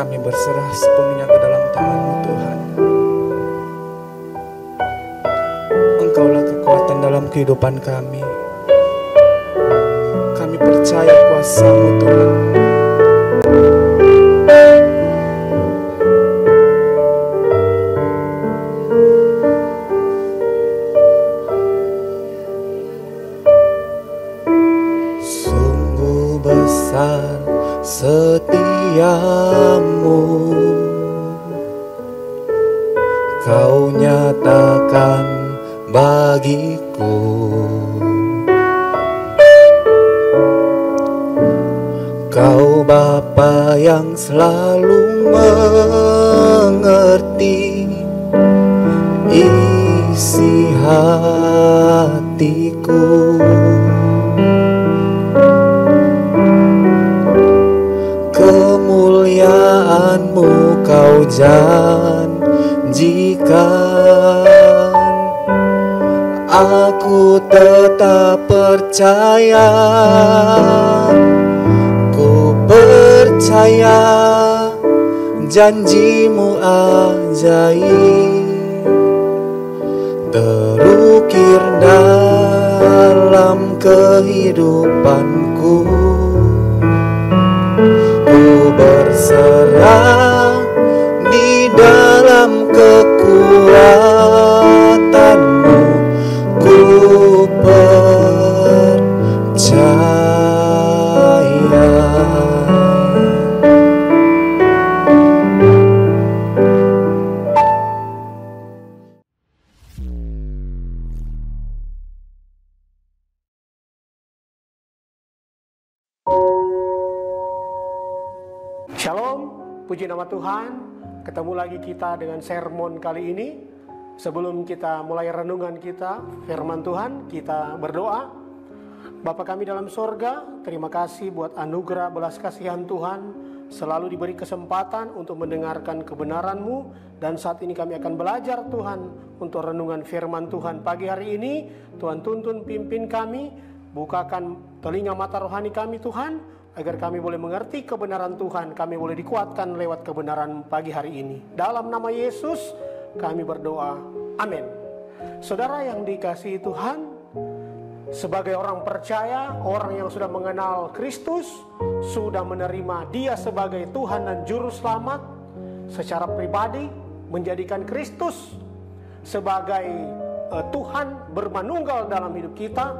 Kami berserah sepenuhnya ke dalam tangan-Mu Tuhan. Engkaulah kekuatan dalam kehidupan kami. Kami percaya kuasa-Mu Tuhan. Sungguh besar setiamu, Kau nyatakan bagiku. Kau Bapa yang selalu mengerti isi hatiku. Kemuliaan-Mu Kau janjikan, aku tetap percaya. Ku percaya janji-Mu ajaib, terukir dalam kehidupanku. Ku berserah di dalam kekuatan-Mu. Ku percaya. Shalom, puji nama Tuhan. Ketemu lagi kita dengan sermon kali ini. Sebelum kita mulai renungan kita, firman Tuhan, kita berdoa. Bapa kami dalam sorga, terima kasih buat anugerah belas kasihan Tuhan. Selalu diberi kesempatan untuk mendengarkan kebenaran-Mu. Dan saat ini kami akan belajar Tuhan untuk renungan firman Tuhan. Pagi hari ini Tuhan tuntun pimpin kami, bukakan telinga mata rohani kami Tuhan, agar kami boleh mengerti kebenaran Tuhan, kami boleh dikuatkan lewat kebenaran pagi hari ini. Dalam nama Yesus kami berdoa, amin. Saudara yang dikasihi Tuhan, sebagai orang percaya, orang yang sudah mengenal Kristus, sudah menerima Dia sebagai Tuhan dan Juru Selamat, secara pribadi menjadikan Kristus sebagai Tuhan bermanunggal dalam hidup kita,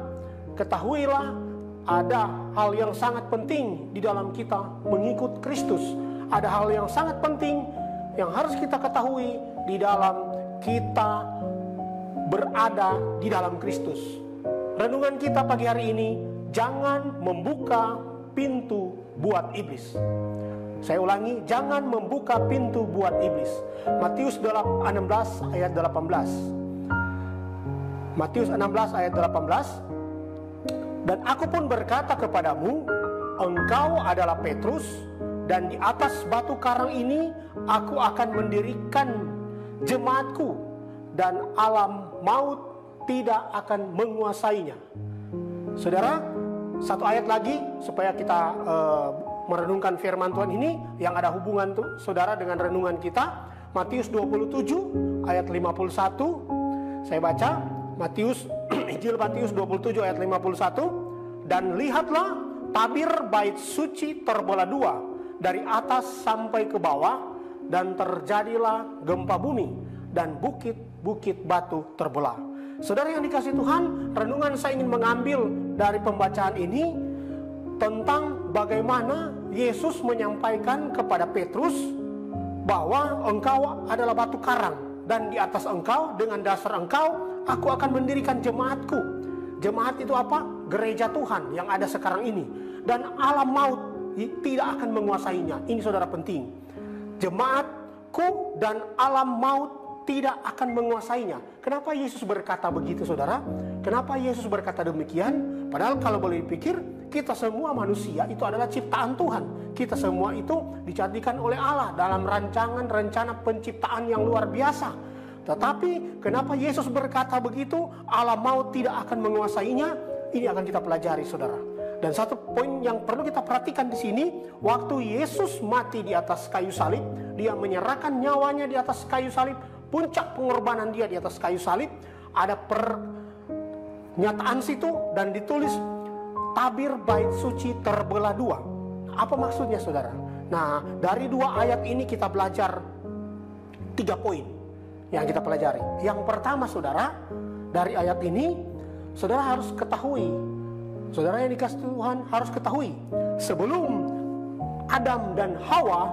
ketahuilah ada hal yang sangat penting di dalam kita mengikut Kristus. Ada hal yang sangat penting yang harus kita ketahui di dalam kita berada di dalam Kristus. Renungan kita pagi hari ini, jangan membuka pintu buat iblis. Saya ulangi, jangan membuka pintu buat iblis. Matius 16 ayat 18. Matius 16 ayat 18. Dan aku pun berkata kepadamu, engkau adalah Petrus, dan di atas batu karang ini aku akan mendirikan jemaatku, dan alam maut tidak akan menguasainya. Saudara, satu ayat lagi supaya kita merenungkan firman Tuhan ini yang ada hubungan saudara dengan renungan kita. Matius 27 ayat 51. Saya baca Injil Matius 27 ayat 51. Dan lihatlah, tabir bait suci terbelah dua, dari atas sampai ke bawah, dan terjadilah gempa bumi, dan bukit-bukit batu terbelah. Saudara yang dikasihi Tuhan, renungan saya ingin mengambil dari pembacaan ini tentang bagaimana Yesus menyampaikan kepada Petrus bahwa engkau adalah batu karang, dan di atas engkau, dengan dasar engkau, aku akan mendirikan jemaatku. Jemaat itu apa? Gereja Tuhan yang ada sekarang ini. Dan alam maut tidak akan menguasainya. Ini saudara penting. Jemaatku dan alam maut tidak akan menguasainya. Kenapa Yesus berkata begitu saudara? Kenapa Yesus berkata demikian? Padahal kalau boleh dipikir, kita semua manusia itu adalah ciptaan Tuhan. Kita semua itu dijadikan oleh Allah dalam rancangan rencana penciptaan yang luar biasa. Tetapi kenapa Yesus berkata begitu? Alam maut tidak akan menguasainya. Ini akan kita pelajari saudara. Dan satu poin yang perlu kita perhatikan di sini, waktu Yesus mati di atas kayu salib, dia menyerahkan nyawanya di atas kayu salib, puncak pengorbanan dia di atas kayu salib, ada pernyataan situ dan ditulis tabir bait suci terbelah dua. Apa maksudnya saudara? Nah, dari dua ayat ini kita belajar 3 poin yang kita pelajari. Yang pertama saudara, dari ayat ini saudara harus ketahui, saudara yang dikasih Tuhan harus ketahui, sebelum Adam dan Hawa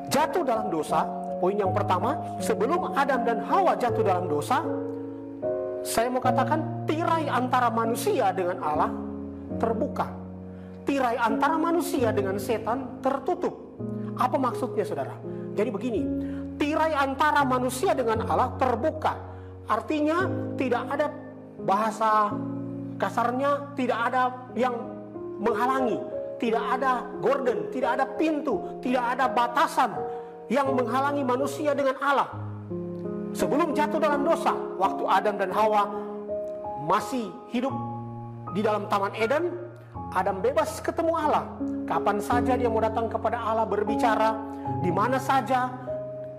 jatuh dalam dosa, poin yang pertama, sebelum Adam dan Hawa jatuh dalam dosa, saya mau katakan tirai antara manusia dengan Allah terbuka. Tirai antara manusia dengan setan tertutup. Apa maksudnya saudara? Jadi begini, tirai antara manusia dengan Allah terbuka. Artinya tidak ada, bahasa kasarnya, tidak ada yang menghalangi, tidak ada gorden, tidak ada pintu, tidak ada batasan yang menghalangi manusia dengan Allah. Sebelum jatuh dalam dosa, waktu Adam dan Hawa masih hidup di dalam Taman Eden, Adam bebas ketemu Allah. Kapan saja dia mau datang kepada Allah berbicara, di mana saja,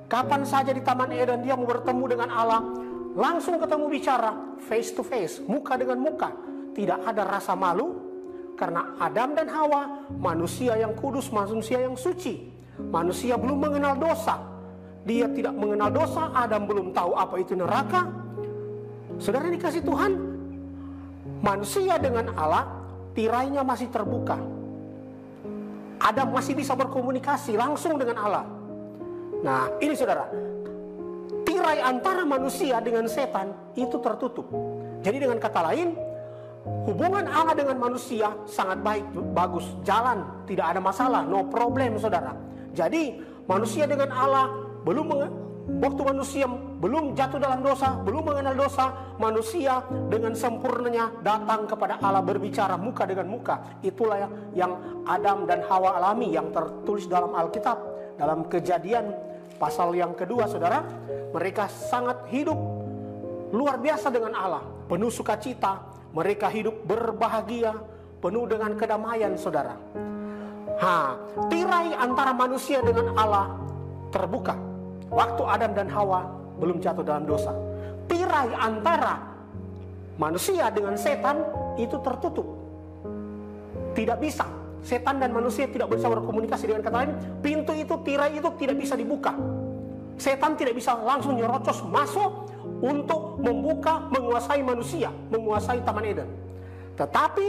kapan saja di Taman Eden dia mau bertemu dengan Allah, langsung ketemu bicara, face to face, muka dengan muka. Tidak ada rasa malu, karena Adam dan Hawa manusia yang kudus, manusia yang suci. Manusia belum mengenal dosa. Dia tidak mengenal dosa, Adam belum tahu apa itu neraka. Saudara dikasih Tuhan, manusia dengan Allah tirainya masih terbuka. Adam masih bisa berkomunikasi langsung dengan Allah. Nah, ini saudara, tirai antara manusia dengan setan itu tertutup. Jadi dengan kata lain, hubungan Allah dengan manusia sangat baik, bagus, jalan, tidak ada masalah, no problem saudara. Jadi manusia dengan Allah waktu manusia belum jatuh dalam dosa, belum mengenal dosa, manusia dengan sempurnanya datang kepada Allah berbicara muka dengan muka. Itulah yang Adam dan Hawa alami, yang tertulis dalam Alkitab. Dalam Kejadian pasal yang kedua saudara, mereka sangat hidup luar biasa dengan Allah, penuh sukacita, mereka hidup berbahagia, penuh dengan kedamaian saudara. Tirai antara manusia dengan Allah terbuka waktu Adam dan Hawa belum jatuh dalam dosa. Tirai antara manusia dengan setan itu tertutup. Tidak bisa, setan dan manusia tidak bisa berkomunikasi. Dengan kata lain, pintu itu, tirai itu tidak bisa dibuka. Setan tidak bisa langsung nyerocos masuk untuk membuka, menguasai manusia, menguasai Taman Eden. Tetapi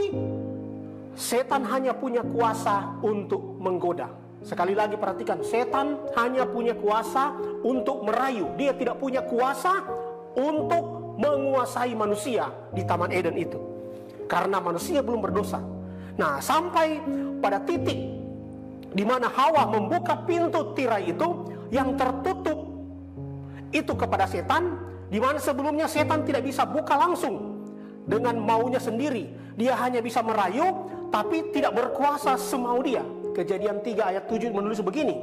setan hanya punya kuasa untuk menggoda. Sekali lagi perhatikan, setan hanya punya kuasa untuk merayu. Dia tidak punya kuasa untuk menguasai manusia di Taman Eden itu, karena manusia belum berdosa. Nah, sampai pada titik di mana Hawa membuka pintu tirai itu yang tertutup itu kepada setan, di mana sebelumnya setan tidak bisa buka langsung dengan maunya sendiri. Dia hanya bisa merayu, tapi tidak berkuasa semau dia. Kejadian 3 ayat 7 menulis begini.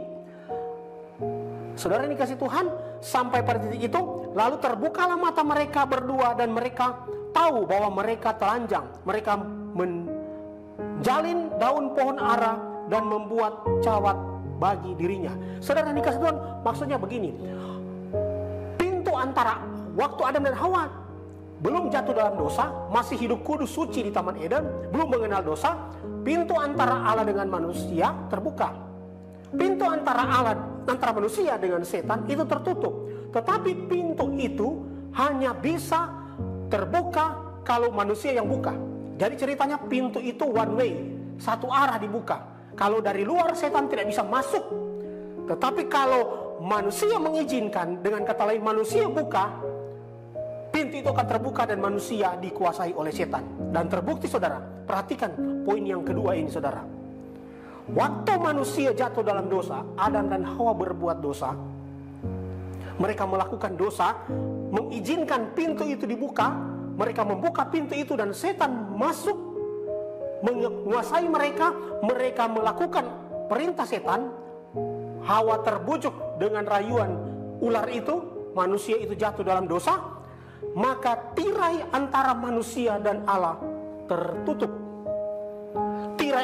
Saudara yang dikasih Tuhan, sampai pada titik itu, lalu terbukalah mata mereka berdua dan mereka tahu bahwa mereka telanjang. Mereka menjalin daun pohon ara dan membuat cawat bagi dirinya. Saudara yang dikasih Tuhan, maksudnya begini. Pintu antara waktu Adam dan Hawa belum jatuh dalam dosa, masih hidup kudus suci di Taman Eden, belum mengenal dosa, pintu antara Allah dengan manusia terbuka. Pintu antara manusia dengan setan itu tertutup. Tetapi pintu itu hanya bisa terbuka kalau manusia yang buka. Jadi ceritanya pintu itu one way, satu arah dibuka. Kalau dari luar setan tidak bisa masuk. Tetapi kalau manusia mengizinkan, dengan kata lain manusia buka, pintu itu akan terbuka dan manusia dikuasai oleh setan. Dan terbukti saudara, perhatikan poin yang kedua ini saudara. Waktu manusia jatuh dalam dosa, Adam dan Hawa berbuat dosa, mereka melakukan dosa, mengizinkan pintu itu dibuka, mereka membuka pintu itu dan setan masuk, menguasai mereka, mereka melakukan perintah setan. Hawa terbujuk dengan rayuan ular itu, manusia itu jatuh dalam dosa, maka tirai antara manusia dan Allah tertutup.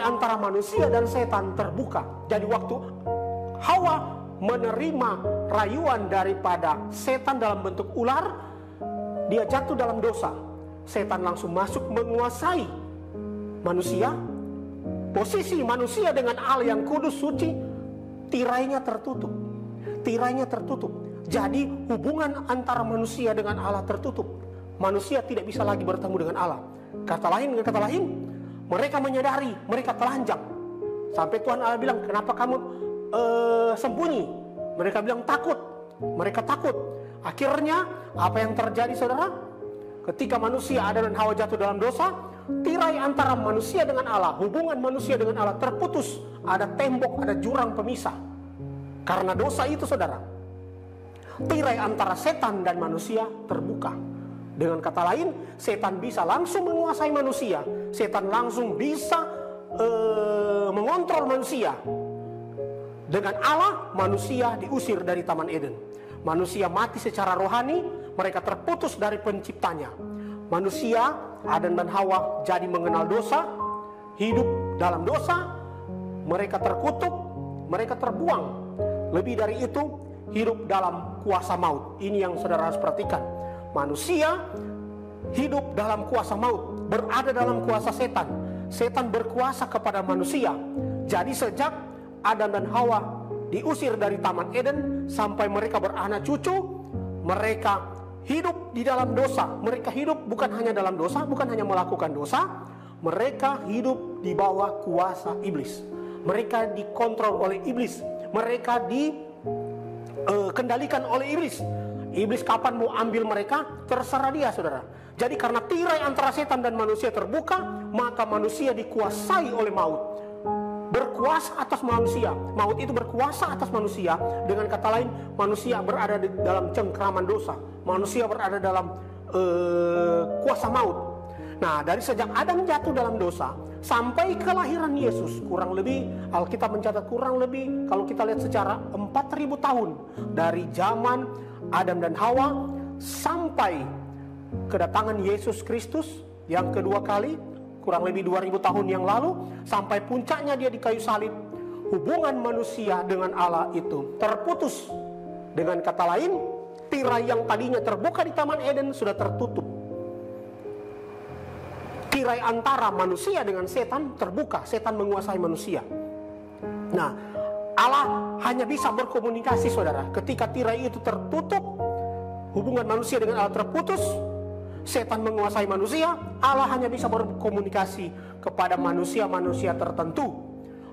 tirai antara manusia dan setan terbuka. Jadi waktu Hawa menerima rayuan daripada setan dalam bentuk ular, dia jatuh dalam dosa. Setan langsung masuk menguasai manusia. Posisi manusia dengan Allah yang kudus suci, tirainya tertutup. Tirainya tertutup. Jadi hubungan antara manusia dengan Allah tertutup. Manusia tidak bisa lagi bertemu dengan Allah. Kata lain, mereka menyadari mereka telanjang. Sampai Tuhan Allah bilang, kenapa kamu sembunyi? Mereka bilang takut. Mereka takut. Akhirnya apa yang terjadi, saudara? Ketika manusia Adam dan Hawa jatuh dalam dosa, tirai antara manusia dengan Allah, hubungan manusia dengan Allah terputus. Ada tembok, ada jurang pemisah. Karena dosa itu, saudara, tirai antara setan dan manusia terbuka. Dengan kata lain, setan bisa langsung menguasai manusia. Setan langsung bisa mengontrol manusia. Dengan Allah, manusia diusir dari Taman Eden. Manusia mati secara rohani, mereka terputus dari penciptanya. Manusia, Adam dan Hawa, jadi mengenal dosa, hidup dalam dosa, mereka terkutuk, mereka terbuang. Lebih dari itu, hidup dalam kuasa maut. Ini yang saudara harus perhatikan. Manusia hidup dalam kuasa maut, berada dalam kuasa setan. Setan berkuasa kepada manusia. Jadi sejak Adam dan Hawa diusir dari Taman Eden sampai mereka beranak cucu, mereka hidup di dalam dosa. Mereka hidup bukan hanya dalam dosa, bukan hanya melakukan dosa, mereka hidup di bawah kuasa iblis. Mereka dikontrol oleh iblis. Mereka dikendalikan oleh iblis. Iblis kapan mau ambil mereka, terserah dia, saudara. Jadi karena tirai antara setan dan manusia terbuka, maka manusia dikuasai oleh maut. Berkuasa atas manusia. Maut itu berkuasa atas manusia. Dengan kata lain, manusia berada di dalam cengkraman dosa. Manusia berada dalam kuasa maut. Nah, dari sejak Adam jatuh dalam dosa sampai kelahiran Yesus, kurang lebih Alkitab mencatat kurang lebih, kalau kita lihat secara 4.000 tahun dari zaman Adam dan Hawa sampai kedatangan Yesus Kristus yang kedua kali, kurang lebih 2000 tahun yang lalu, sampai puncaknya dia di kayu salib, hubungan manusia dengan Allah itu terputus. Dengan kata lain, tirai yang tadinya terbuka di Taman Eden sudah tertutup. Tirai antara manusia dengan setan terbuka, setan menguasai manusia. Nah, Allah hanya bisa berkomunikasi, saudara, ketika tirai itu tertutup, hubungan manusia dengan Allah terputus, setan menguasai manusia. Allah hanya bisa berkomunikasi kepada manusia-manusia tertentu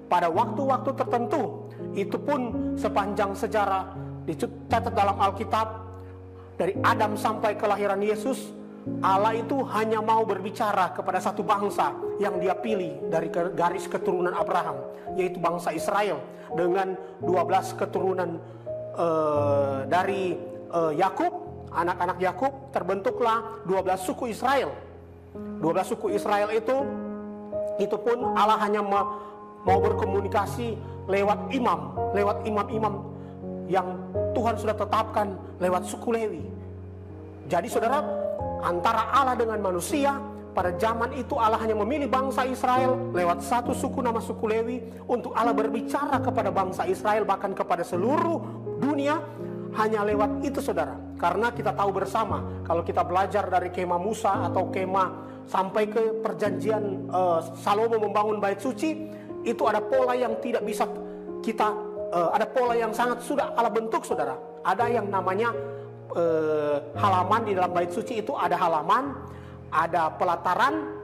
pada waktu-waktu tertentu. Itu pun sepanjang sejarah dicatat dalam Alkitab, dari Adam sampai kelahiran Yesus, Allah itu hanya mau berbicara kepada satu bangsa yang dia pilih dari garis keturunan Abraham, yaitu bangsa Israel. Dengan 12 keturunan dari Yakub, anak-anak Yakub, terbentuklah 12 suku Israel. 12 suku Israel itu pun Allah hanya mau berkomunikasi lewat imam-imam yang Tuhan sudah tetapkan lewat suku Lewi. Jadi saudara, antara Allah dengan manusia, pada zaman itu Allah hanya memilih bangsa Israel lewat satu suku, nama suku Lewi, untuk Allah berbicara kepada bangsa Israel, bahkan kepada seluruh dunia, hanya lewat itu, saudara. Karena kita tahu bersama, kalau kita belajar dari kemah Musa atau kemah sampai ke perjanjian Salomo membangun bait suci, itu ada pola yang tidak bisa kita, ada pola yang sangat sudah Allah bentuk, saudara. Ada yang namanya halaman di dalam bait suci itu, ada halaman, ada pelataran,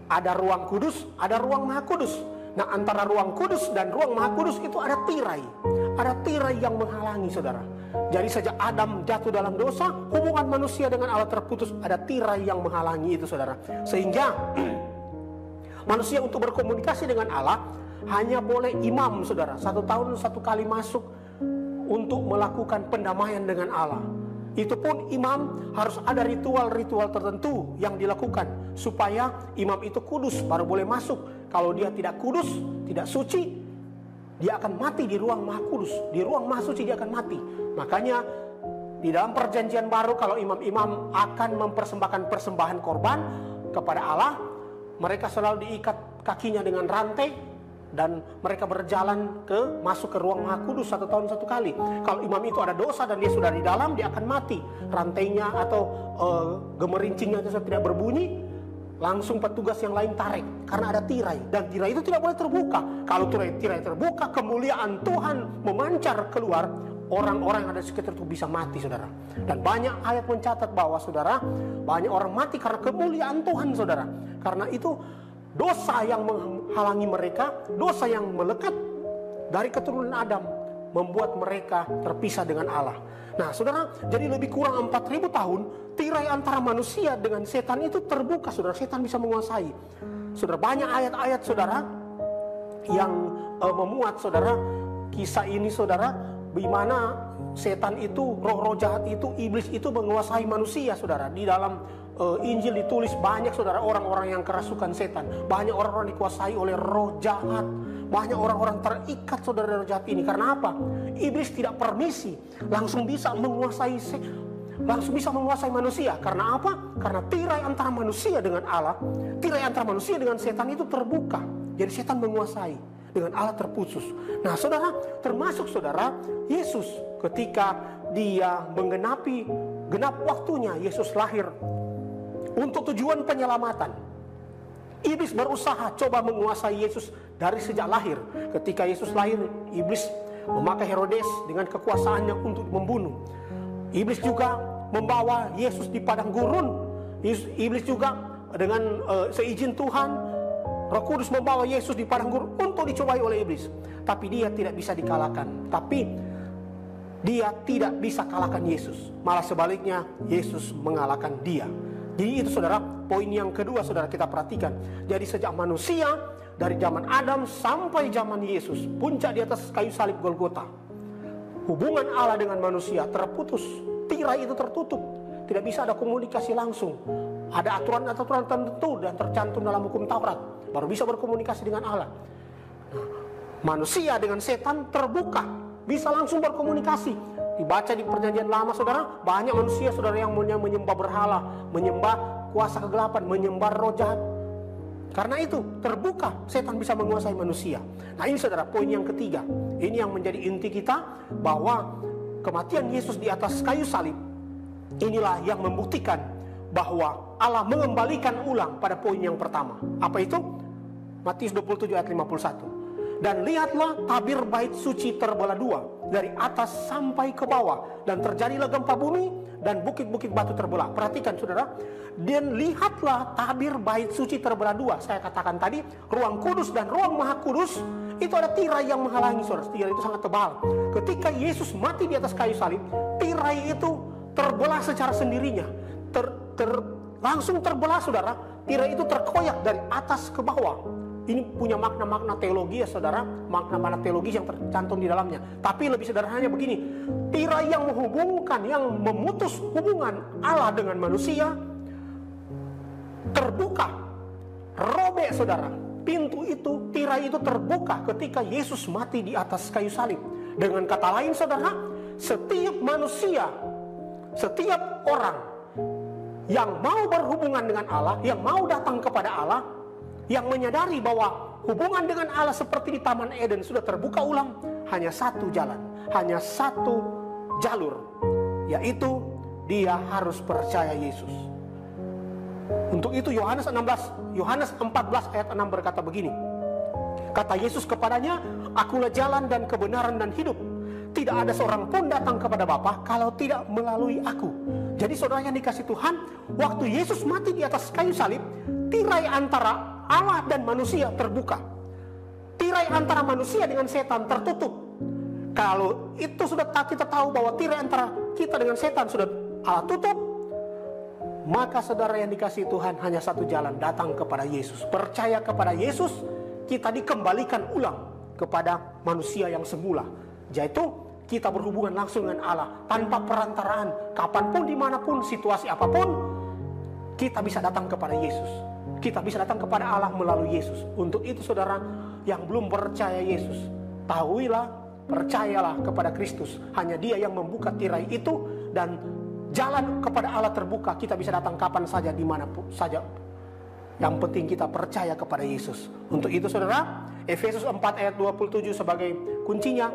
ada ruang kudus, ada ruang maha kudus. Nah, antara ruang kudus dan ruang maha kudus itu ada tirai yang menghalangi, saudara. Jadi sejak Adam jatuh dalam dosa, hubungan manusia dengan Allah terputus, ada tirai yang menghalangi itu, saudara. Sehingga manusia untuk berkomunikasi dengan Allah hanya boleh imam, saudara, 1 tahun 1 kali masuk untuk melakukan pendamaian dengan Allah. Itu pun imam harus ada ritual-ritual tertentu yang dilakukan supaya imam itu kudus baru boleh masuk. Kalau dia tidak kudus, tidak suci, dia akan mati di ruang maha kudus. Di ruang maha suci dia akan mati. Makanya di dalam perjanjian baru, kalau imam-imam akan mempersembahkan persembahan korban kepada Allah, mereka selalu diikat kakinya dengan rantai, dan mereka berjalan masuk ke ruang Maha Kudus 1 tahun 1 kali. Kalau imam itu ada dosa dan dia sudah di dalam, dia akan mati. Rantainya atau gemerincingnya itu tidak berbunyi, langsung petugas yang lain tarik, karena ada tirai, dan tirai itu tidak boleh terbuka. Kalau tirai terbuka, kemuliaan Tuhan memancar keluar, orang-orang yang ada di sekitar itu bisa mati, saudara. Dan banyak ayat mencatat bahwa, saudara, banyak orang mati karena kemuliaan Tuhan, saudara. Karena itu dosa yang menghalangi mereka, dosa yang melekat dari keturunan Adam, membuat mereka terpisah dengan Allah. Nah, saudara, jadi lebih kurang 4.000 tahun, tirai antara manusia dengan setan itu terbuka, saudara. Setan bisa menguasai. Saudara, banyak ayat-ayat, saudara, yang memuat, saudara, kisah ini, saudara, di mana setan itu, roh-roh jahat itu, iblis itu menguasai manusia, saudara. Di dalam Injil ditulis banyak, saudara, orang-orang yang kerasukan setan. Banyak orang-orang dikuasai oleh roh jahat. Banyak orang-orang terikat, saudara, roh jahat ini. Karena apa? Iblis tidak permisi, langsung bisa menguasai manusia. Karena apa? Karena tirai antara manusia dengan Allah, tirai antara manusia dengan setan itu terbuka. Jadi setan menguasai, dengan Allah terputus. Nah, saudara, termasuk, saudara, Yesus ketika dia genap waktunya Yesus lahir untuk tujuan penyelamatan. Iblis berusaha coba menguasai Yesus dari sejak lahir. Ketika Yesus lahir, iblis memakai Herodes dengan kekuasaannya untuk membunuh. Iblis juga membawa Yesus di padang gurun. Iblis juga dengan seizin Tuhan, Roh Kudus membawa Yesus di padang gurun untuk dicobai oleh iblis. Tapi dia tidak bisa dikalahkan. Tapi dia tidak bisa kalahkan Yesus. Malah sebaliknya, Yesus mengalahkan dia. Jadi itu, saudara, poin yang kedua, saudara, kita perhatikan. Jadi sejak manusia, dari zaman Adam sampai zaman Yesus, puncak di atas kayu salib Golgota, hubungan Allah dengan manusia terputus. Tirai itu tertutup. Tidak bisa ada komunikasi langsung. Ada aturan-aturan tertentu dan tercantum dalam hukum Taurat, baru bisa berkomunikasi dengan Allah. Manusia dengan setan terbuka, bisa langsung berkomunikasi. Dibaca di perjanjian lama, saudara, banyak manusia, saudara, yang menyembah berhala, menyembah kuasa kegelapan, menyembah roh jahat. Karena itu terbuka, setan bisa menguasai manusia. Nah, ini, saudara, poin yang ketiga. Ini yang menjadi inti kita, bahwa kematian Yesus di atas kayu salib, inilah yang membuktikan bahwa Allah mengembalikan ulang pada poin yang pertama. Apa itu? Matius 27 ayat 51. Dan lihatlah, tabir bait suci terbelah dua, dari atas sampai ke bawah, dan terjadilah gempa bumi, dan bukit-bukit batu terbelah. Perhatikan, saudara. Dan lihatlah, tabir bait suci terbelah dua. Saya katakan tadi, ruang kudus dan ruang Maha Kudus, itu ada tirai yang menghalangi, saudara. Tirai itu sangat tebal. Ketika Yesus mati di atas kayu salib, tirai itu terbelah secara sendirinya. Langsung terbelah, saudara. Tirai itu terkoyak dari atas ke bawah. Ini punya makna-makna teologi, ya, saudara, makna-makna teologis yang tercantum di dalamnya. Tapi lebih sederhananya begini, tirai yang menghubungkan, yang memutus hubungan Allah dengan manusia terbuka, robek, saudara. Pintu itu, tirai itu terbuka ketika Yesus mati di atas kayu salib. Dengan kata lain, saudara, setiap manusia, setiap orang yang mau berhubungan dengan Allah, yang mau datang kepada Allah, yang menyadari bahwa hubungan dengan Allah seperti di Taman Eden sudah terbuka ulang, hanya satu jalan, hanya satu jalur, yaitu dia harus percaya Yesus. Untuk itu Yohanes 14 ayat 6 berkata begini. Kata Yesus kepadanya, "Akulah jalan dan kebenaran dan hidup. Tidak ada seorang pun datang kepada Bapa kalau tidak melalui aku." Jadi, saudara yang dikasih Tuhan, waktu Yesus mati di atas kayu salib, tirai antara Allah dan manusia terbuka. Tirai antara manusia dengan setan tertutup. Kalau itu sudah kita tahu bahwa tirai antara kita dengan setan sudah Allah tutup, maka, saudara yang dikasihi Tuhan, hanya satu jalan, datang kepada Yesus. Percaya kepada Yesus, kita dikembalikan ulang kepada manusia yang semula. Yaitu kita berhubungan langsung dengan Allah tanpa perantaraan. Kapanpun, dimanapun, situasi apapun, kita bisa datang kepada Yesus. Kita bisa datang kepada Allah melalui Yesus. Untuk itu, saudara yang belum percaya Yesus, percayalah kepada Kristus. Hanya Dia yang membuka tirai itu, dan jalan kepada Allah terbuka. Kita bisa datang kapan saja, dimanapun saja. Yang penting kita percaya kepada Yesus. Untuk itu saudara, Efesus 4 ayat 27 sebagai kuncinya.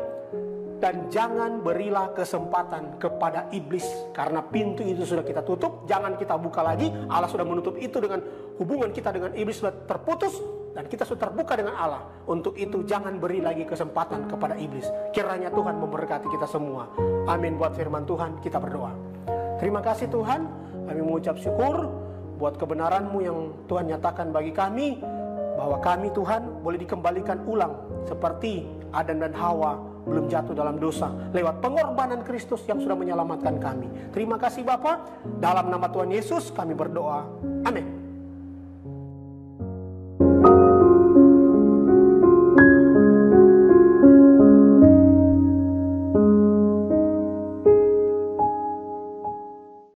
Dan jangan berilah kesempatan kepada iblis, karena pintu itu sudah kita tutup, jangan kita buka lagi. Allah sudah menutup itu dengan hubungan kita dengan iblis sudah terputus, dan kita sudah terbuka dengan Allah. Untuk itu jangan beri lagi kesempatan kepada iblis. Kiranya Tuhan memberkati kita semua. Amin. Buat firman Tuhan kita berdoa. Terima kasih Tuhan, kami mengucap syukur buat kebenaran-Mu yang Tuhan nyatakan bagi kami, bahwa kami Tuhan boleh dikembalikan ulang seperti Adam dan Hawa belum jatuh dalam dosa lewat pengorbanan Kristus yang sudah menyelamatkan kami. Terima kasih Bapa. Dalam nama Tuhan Yesus kami berdoa. Amin.